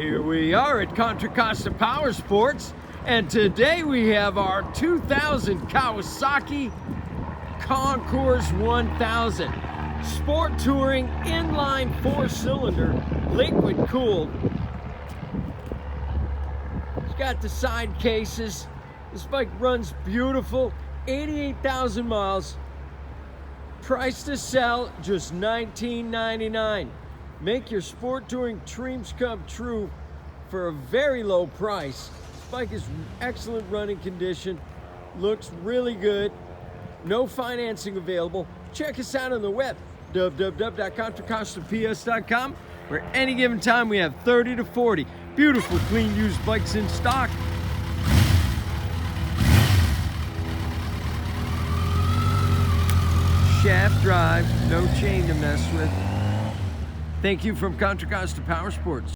Here we are at Contra Costa Powersports, and today we have our 2000 Kawasaki Concours 1000 Sport Touring Inline 4-cylinder, liquid cooled. It's got the side cases. This bike runs beautiful, 88,000 miles. Price to sell, just $19.99. Make your sport touring dreams come true for a very low price. This bike is excellent running condition, looks really good. No financing available. Check us out on the web, www.contracostaps.com, where any given time we have 30 to 40 beautiful, clean, used bikes in stock. Shaft drive, no chain to mess with. Thank you from Contra Costa Powersports.